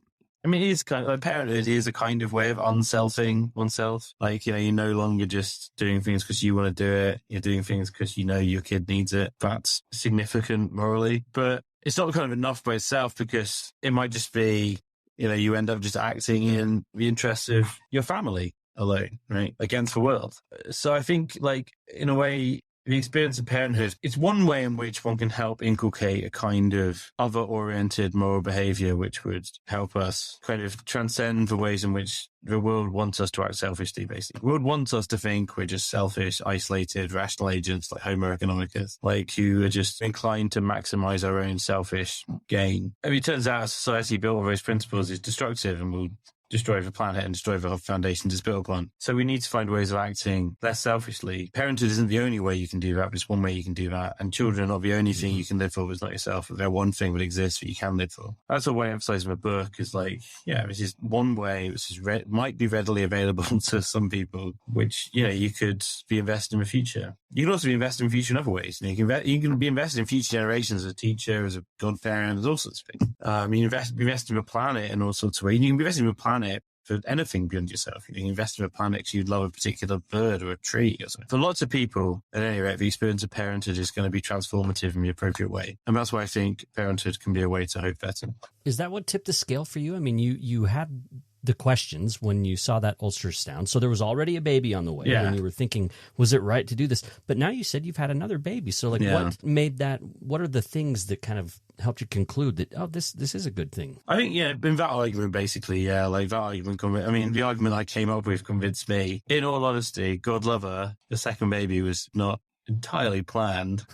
I mean, it is kind of, like, parenthood is a kind of way of unselfing oneself. Like, you know, you're no longer just doing things because you want to do it. You're doing things because you know your kid needs it. That's significant morally. But it's not kind of enough by itself, because it might just be, you know, you end up just acting in the interests of your family alone, right? Against the world. So I think, like, in a way, the experience of parenthood, it's one way in which one can help inculcate a kind of other-oriented moral behavior, which would help us kind of transcend the ways in which the world wants us to act selfishly, basically. The world wants us to think we're just selfish, isolated, rational agents like Homo economicus, like who are just inclined to maximize our own selfish gain. I mean, it turns out a society built on those principles is destructive and will destroy the planet and destroy the foundations it's built upon. So we need to find ways of acting less selfishly. Parenthood isn't the only way you can do that, but it's one way you can do that. And children are the only thing you can live for. It's not yourself. They're one thing that exists that you can live for. That's a way I emphasize in the book, is like, yeah, this is one way which is might be readily available to some people, which, you know, you could be invested in the future. You can also be invested in the future in other ways. You can be invested in future generations as a teacher, as a godparent, as all sorts of things. You be invested in the planet in all sorts of ways. You can be invested in the planet for anything beyond yourself. You can invest in a planet because you'd love a particular bird or a tree or something. For lots of people, at any rate, the experience of parenthood is going to be transformative in the appropriate way. And that's why I think parenthood can be a way to hope better. Is that what tipped the scale for you? I mean, you had the questions when you saw that ultrasound. So there was already a baby on the way when you were thinking, was it right to do this? But now you said you've had another baby. So like what made that, what are the things that kind of helped you conclude that, oh, this is a good thing? I think, in that argument, basically, like that argument, the argument I came up with convinced me. In all honesty, God love her, the second baby was not entirely planned.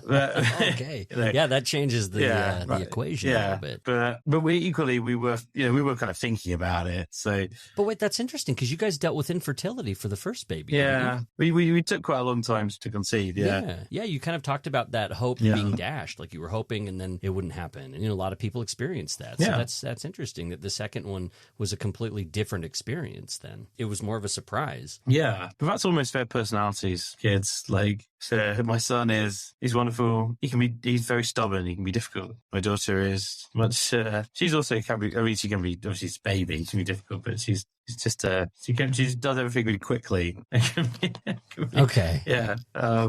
But, okay. You know, yeah, that changes the equation a little bit. But we were kind of thinking about it. So, but wait, that's interesting, because you guys dealt with infertility for the first baby. Yeah, we took quite a long time to conceive. Yeah. You kind of talked about that hope being dashed, like you were hoping and then it wouldn't happen. And a lot of people experience that. So that's interesting that the second one was a completely different experience. Then it was more of a surprise. Yeah, but that's almost their personalities, kids. Like, So my son he's wonderful. He's very stubborn. He can be difficult. My daughter is much, she's also can be, I mean, she can be, obviously she's a baby, she can be difficult, but she's just, she does everything really quickly. Okay. Yeah.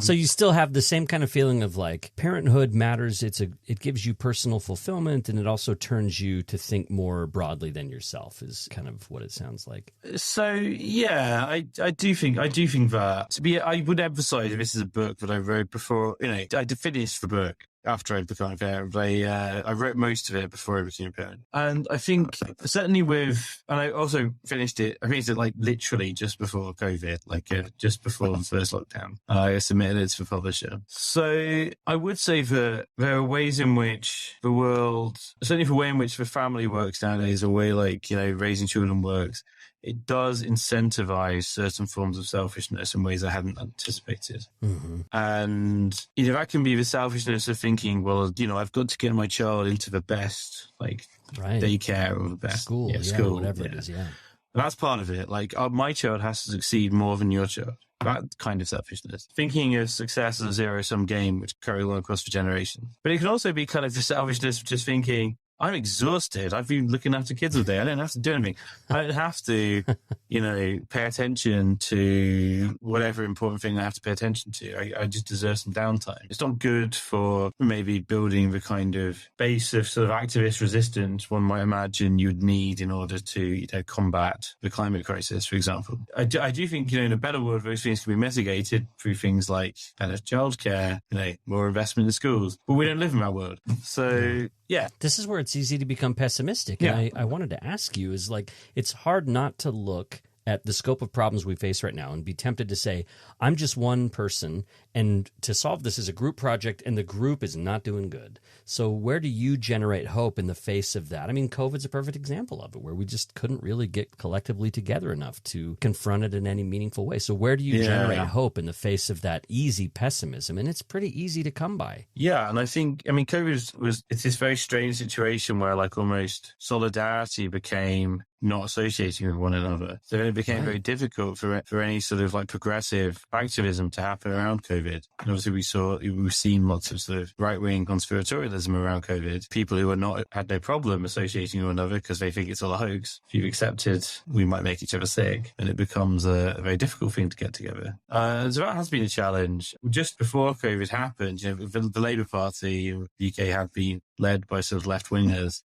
So you still have the same kind of feeling of like parenthood matters. It gives you personal fulfillment, and it also turns you to think more broadly than yourself is kind of what it sounds like. So yeah, I do think that I would emphasize this is a book that I wrote before, I did finish the book after I'd become a parent. I wrote most of it before I became a parent. And I think certainly and I also finished it like literally just before COVID, just before the first lockdown. I submitted it to the publisher. So I would say that there are ways in which the world, certainly the way in which the family works nowadays, or way raising children works, it does incentivize certain forms of selfishness in ways I hadn't anticipated. Mm-hmm. And, that can be the selfishness of thinking, well, I've got to get my child into the best, daycare or the best school, whatever it is, yeah. And that's part of it. My child has to succeed more than your child. That kind of selfishness. Thinking of success as a zero-sum game, which carry on across the generations. But it can also be kind of the selfishness of just thinking, I'm exhausted. I've been looking after kids all day. I don't have to do anything. I don't have to, pay attention to whatever important thing I have to pay attention to. I just deserve some downtime. It's not good for maybe building the kind of base of sort of activist resistance one might imagine you'd need in order to, combat the climate crisis, for example. I do think, in a better world, those things can be mitigated through things like better childcare, more investment in schools. But we don't live in that world. So, yeah. This is where it's easy to become pessimistic. Yeah. And I wanted to ask you it's hard not to look at the scope of problems we face right now and be tempted to say, I'm just one person, and to solve this is a group project, and the group is not doing good. So where do you generate hope in the face of that? I mean, COVID's a perfect example of it, where we just couldn't really get collectively together enough to confront it in any meaningful way. So where do you generate hope in the face of that easy pessimism? And it's pretty easy to come by. Yeah, and I think, COVID it's this very strange situation where almost solidarity became not associating with one another. So it became very difficult for any sort of progressive activism to happen around COVID. And obviously we've seen lots of sort of right-wing conspiratorialism around COVID. People who had no problem associating with one another because they think it's all a hoax. If you've accepted we might make each other sick, and it becomes a very difficult thing to get together. So that has been a challenge. Just before COVID happened, the Labour Party in the UK had been led by sort of left-wingers.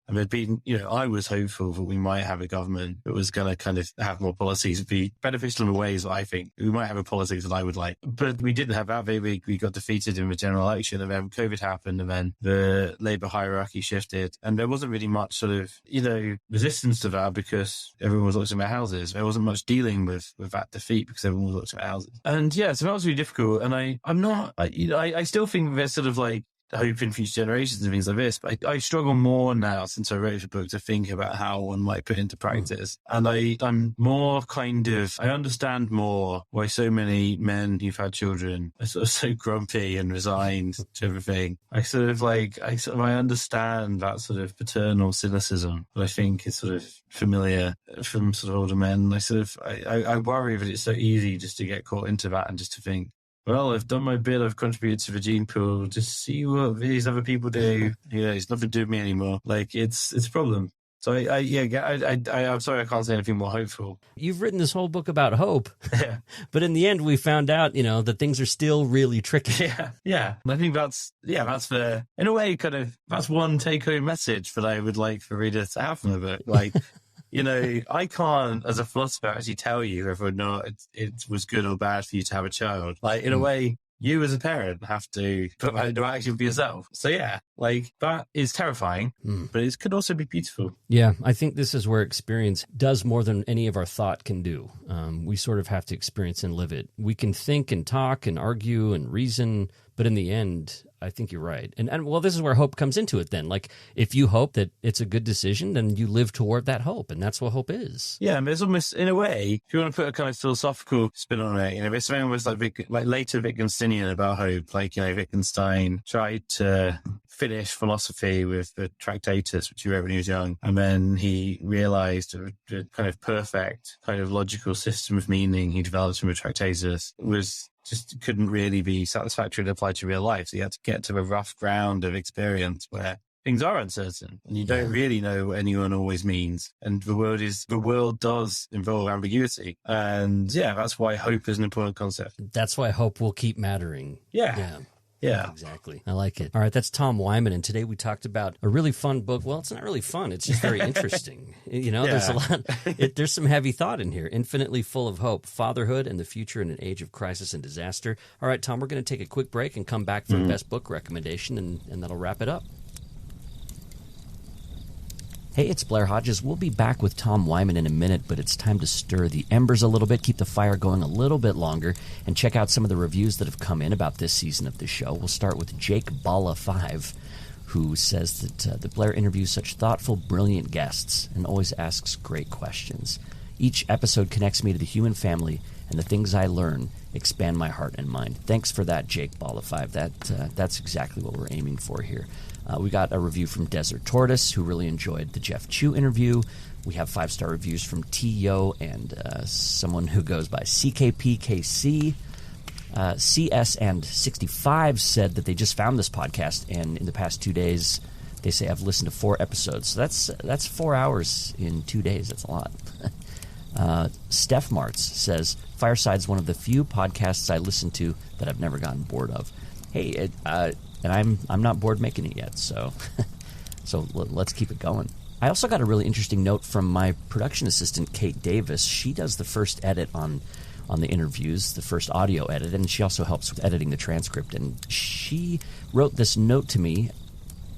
And there'd been, I was hopeful that we might have a government that was going to kind of have more policies, be beneficial in the ways that I think we might have a policy that I would like. But we didn't have that. We got defeated in the general election, and then COVID happened, and then the Labour hierarchy shifted. And there wasn't really much sort of, resistance to that because everyone was looking at houses. There wasn't much dealing with that defeat because everyone was looking at houses. And so that was really difficult. And I still think there's sort of hope in future generations and things like this, but I struggle more now since I wrote the book to think about how one might put into practice. And I'm more I understand more why so many men who've had children are sort of so grumpy and resigned to everything. I understand that sort of paternal cynicism that I think is sort of familiar from sort of older men. I worry that it's so easy just to get caught into that and just to think, well, I've done my bit, I've contributed to the gene pool, just see what these other people do. It's nothing to do with me anymore. It's a problem. So I'm sorry I can't say anything more hopeful. You've written this whole book about hope. Yeah. But in the end, we found out, that things are still really tricky. Yeah. And I think that's in a way, that's one take-home message that I would like for readers to have from the book. I can't, as a philosopher, actually tell you whether or not it was good or bad for you to have a child. In a way, you as a parent have to put that into action for yourself. So yeah, that is terrifying, but it could also be beautiful. Yeah, I think this is where experience does more than any of our thought can do. We sort of have to experience and live it. We can think and talk and argue and reason, but in the end, I think you're right. And this is where hope comes into it then. If you hope that it's a good decision, then you live toward that hope, and that's what hope is. Yeah, and there's almost, in a way, if you want to put a kind of philosophical spin on it, there's something almost later Wittgensteinian about hope. Wittgenstein tried to finish philosophy with the Tractatus, which he wrote when he was young, and then he realized the kind of perfect kind of logical system of meaning he developed from the Tractatus was just couldn't really be satisfactorily applied to real life. So you had to get to a rough ground of experience where things are uncertain and you don't really know what anyone always means. And the world does involve ambiguity. And yeah, that's why hope is an important concept. That's why hope will keep mattering. Yeah. Exactly. I like it. All right, that's Tom Whyman, and today we talked about a really fun book. Well, it's not really fun. It's just very interesting. There's a lot. There's some heavy thought in here. Infinitely full of hope. Fatherhood and the future in an age of crisis and disaster. All right, Tom, we're going to take a quick break and come back for a best book recommendation, and that'll wrap it up. Hey, it's Blair Hodges. We'll be back with Tom Whyman in a minute, but it's time to stir the embers a little bit, keep the fire going a little bit longer, and check out some of the reviews that have come in about this season of the show. We'll start with Jake Balla5, who says that Blair interviews such thoughtful, brilliant guests and always asks great questions. Each episode connects me to the human family, and the things I learn expand my heart and mind. Thanks for that, Jake Balla5. That's exactly what we're aiming for here. We got a review from Desert Tortoise, who really enjoyed the Jeff Chu interview. We have 5-star reviews from T.O. and someone who goes by CKPKC. CS and 65 said that they just found this podcast, and in the past 2 days, they say I've listened to 4 episodes. So that's 4 hours in 2 days. That's a lot. Steph Martz says, Fireside's one of the few podcasts I listen to that I've never gotten bored of. Hey, and I'm not bored making it yet, so let's keep it going. I also got a really interesting note from my production assistant, Kate Davis. She does the first edit on the interviews, the first audio edit, and she also helps with editing the transcript. And she wrote this note to me,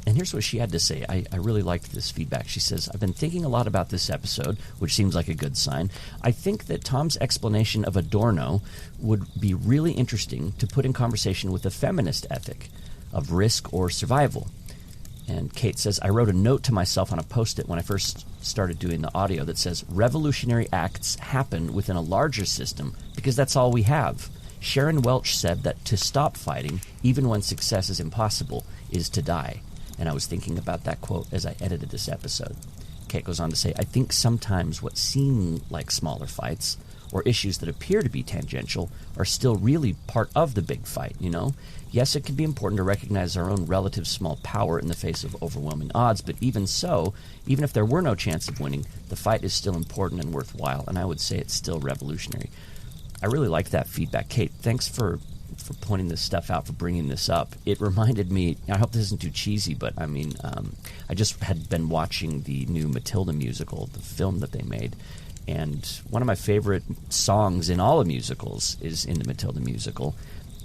and here's what she had to say. I really liked this feedback. She says, I've been thinking a lot about this episode, which seems like a good sign. I think that Tom's explanation of Adorno would be really interesting to put in conversation with the feminist ethic of risk or survival. And Kate says, I wrote a note to myself on a Post-it when I first started doing the audio that says, revolutionary acts happen within a larger system because that's all we have. Sharon Welch said that to stop fighting, even when success is impossible, is to die. And I was thinking about that quote as I edited this episode. Kate goes on to say, I think sometimes what seem like smaller fights or issues that appear to be tangential are still really part of the big fight, Yes, it can be important to recognize our own relative small power in the face of overwhelming odds, but even so, even if there were no chance of winning, the fight is still important and worthwhile, and I would say it's still revolutionary. I really liked that feedback. Kate, thanks for pointing this stuff out, for bringing this up. It reminded me, I hope this isn't too cheesy, but I just had been watching the new Matilda musical, the film that they made, and one of my favorite songs in all of musicals is in the Matilda musical.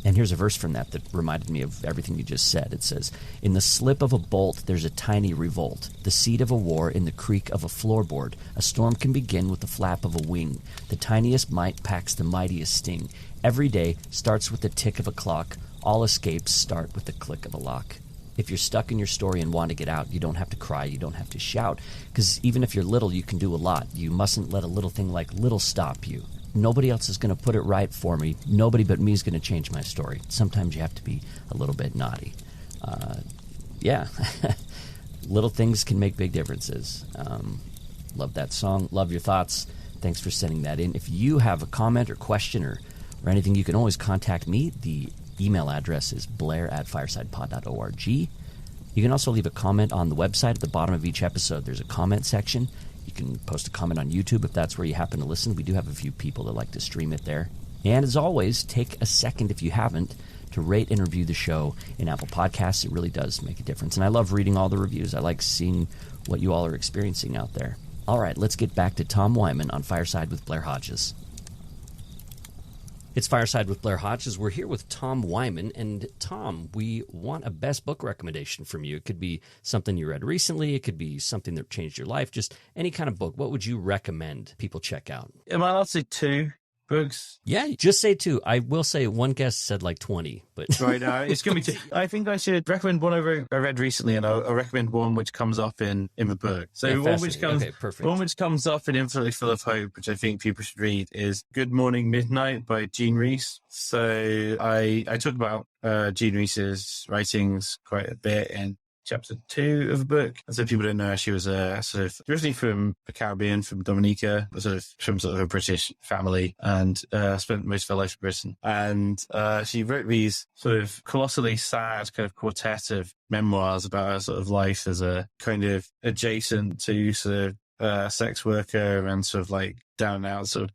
And here's a verse from that reminded me of everything you just said. It says, in the slip of a bolt, there's a tiny revolt, the seed of a war in the creak of a floorboard. A storm can begin with the flap of a wing. The tiniest mite packs the mightiest sting. Every day starts with the tick of a clock. All escapes start with the click of a lock. If you're stuck in your story and want to get out, you don't have to cry, you don't have to shout. Because even if you're little, you can do a lot. You mustn't let a little thing like little stop you. Nobody else is going to put it right for me. Nobody but me is going to change my story. Sometimes you have to be a little bit naughty. Yeah. Little things can make big differences. Love that song. Love your thoughts. Thanks for sending that in. If you have a comment or question or anything, you can always contact me. The email address is blair@firesidepod.org. You can also leave a comment on the website. At the bottom of each episode, there's a comment section. You can post a comment on YouTube if that's where you happen to listen. We do have a few people that like to stream it there. And as always, take a second, if you haven't, to rate and review the show in Apple Podcasts. It really does make a difference. And I love reading all the reviews. I like seeing what you all are experiencing out there. All right, let's get back to Tom Whyman on Fireside with Blair Hodges. It's Fireside with Blair Hodges. We're here with Tom Whyman. And Tom, we want a best book recommendation from you. It could be something you read recently. It could be something that changed your life. Just any kind of book. What would you recommend people check out? Am I allowed to say 2 books? Yeah, just say 2. I will say one guest said like 20, but right now it's going to be 2. I think I should recommend one I read recently, and I'll recommend one which comes up in the book. So yeah, one which comes up in Infinitely Full of Hope, which I think people should read, is Good Morning Midnight by Rhys. So I talk about Rhys's writings quite a bit, and chapter 2 of the book. And so people don't know, she was originally from the Caribbean, from Dominica, from a British family, and spent most of her life in Britain. And she wrote these sort of colossally sad kind of quartet of memoirs about her sort of life as a kind of adjacent to sort of sex worker and sort of like down and out sort of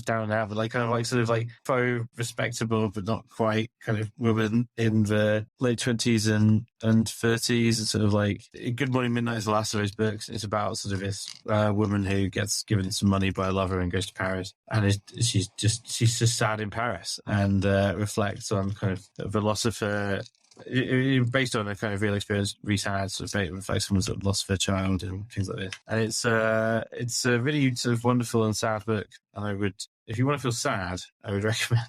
down and out, but like kind of like sort of like faux respectable, but not quite kind of woman in the late 20s and 30s. And sort of like Good Morning Midnight is the last of those books. It's about sort of this woman who gets given some money by a lover and goes to Paris, and she's just sad in Paris, and reflects on kind of a philosopher. Based on a kind of real experience Rhys had, sort of reflects on sort of loss of her child and things like this. And it's a really sort of wonderful and sad book. And I would, if you want to feel sad, I would recommend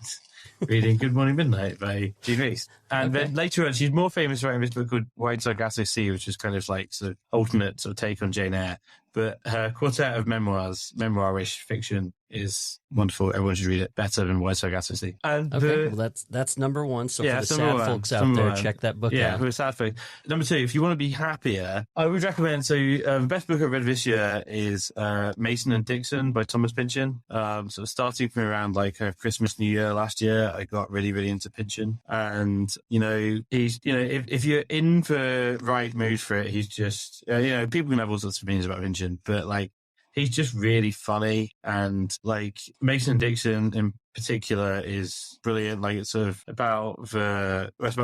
reading Good Morning Midnight by Jean Rhys. And then later on, she's more famous for writing this book called Wide Sargasso Sea, which is kind of like sort of alternate sort of take on Jane Eyre. But her quartet of memoirs, memoirish fiction, is wonderful. Everyone should read it. Better than Wide Sargasso Sea. And well, that's number one. So for the sad folks out there, check that book out. Yeah, for the sad folks. Number 2, if you want to be happier, I would recommend. So the best book I've read this year is Mason and Dixon by Thomas Pynchon. So starting from around like Christmas, New Year last year, I got really, really into Pynchon. And he's if you're in the right mood for it, he's just people can have all sorts of opinions about Pynchon, but like, he's just really funny, and like Mason and Dixon in particular is brilliant. Like it's sort of about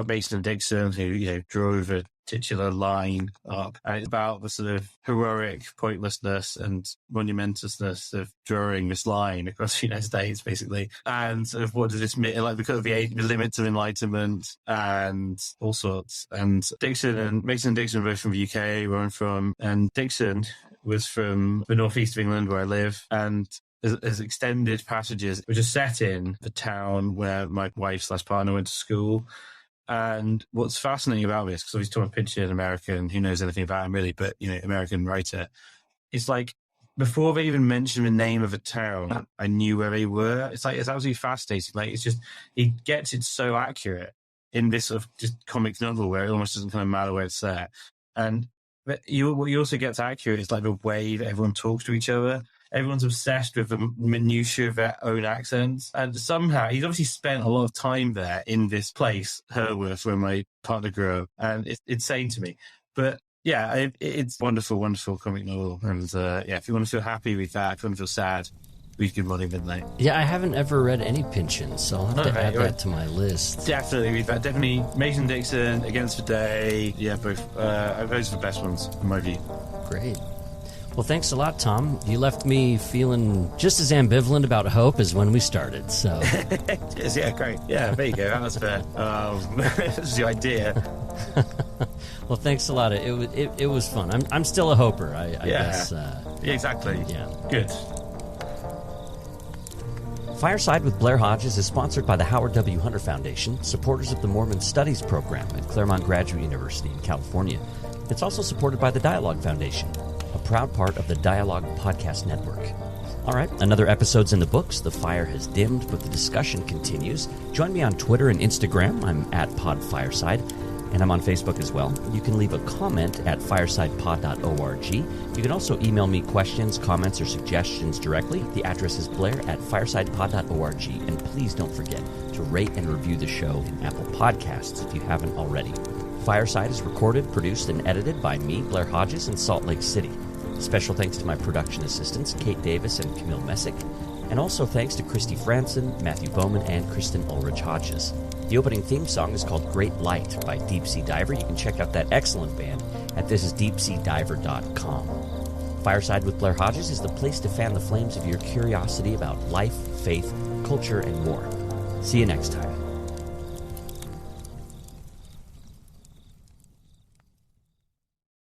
Mason and Dixon who drove a titular line up, and it's about the sort of heroic pointlessness and monumentousness of drawing this line across the United States, basically, and sort of what does this mean, like because of the limits of enlightenment and all sorts. And Mason and Dixon were both from the UK, where I'm from, and Dixon was from the northeast of England where I live, and there's extended passages which are set in the town where my wife/partner went to school. And what's fascinating about this, because obviously Thomas Pynchon, American, who knows anything about him really, but American writer, it's like before they even mention the name of a town, I knew where they were. It's absolutely fascinating. Like it's just, he gets it so accurate in this sort of just comic novel where it almost doesn't kind of matter where it's set. And what you also get accurate is like the way that everyone talks to each other. Everyone's obsessed with the minutiae of their own accents. And somehow, he's obviously spent a lot of time there in this place, Herworth, where my partner grew up. And it's insane to me. But yeah, it's wonderful, wonderful comic novel. And if you want to feel happy with that, if you want to feel sad, read Good Morning Midnight. Yeah, I haven't ever read any Pynchon, so I'll have to add that to my list. Definitely read that. Definitely Mason Dixon, Against the Day. Yeah, both. Those are the best ones, in my view. Great. Well, thanks a lot, Tom. You left me feeling just as ambivalent about hope as when we started, so... Yeah, great. Yeah, there you go. That was fair. This is the idea. Well, thanks a lot. It was fun. I'm still a hoper, I guess. Exactly. Yeah. Good. Fireside with Blair Hodges is sponsored by the Howard W. Hunter Foundation, supporters of the Mormon Studies program at Claremont Graduate University in California. It's also supported by the Dialogue Foundation, a proud part of the Dialogue Podcast Network. All right, another episode's in the books. The fire has dimmed, but the discussion continues. Join me on Twitter and Instagram. I'm at PodFireside, and I'm on Facebook as well. You can leave a comment at firesidepod.org. You can also email me questions, comments, or suggestions directly. The address is blair@firesidepod.org, and please don't forget to rate and review the show in Apple Podcasts if you haven't already. Fireside is recorded, produced, and edited by me, Blair Hodges, in Salt Lake City. Special thanks to my production assistants, Kate Davis and Camille Messick, and also thanks to Christy Franson, Matthew Bowman, and Kristen Ulrich Hodges. The opening theme song is called Great Light by Deep Sea Diver. You can check out that excellent band at thisisdeepseadiver.com. Fireside with Blair Hodges is the place to fan the flames of your curiosity about life, faith, culture, and more. See you next time.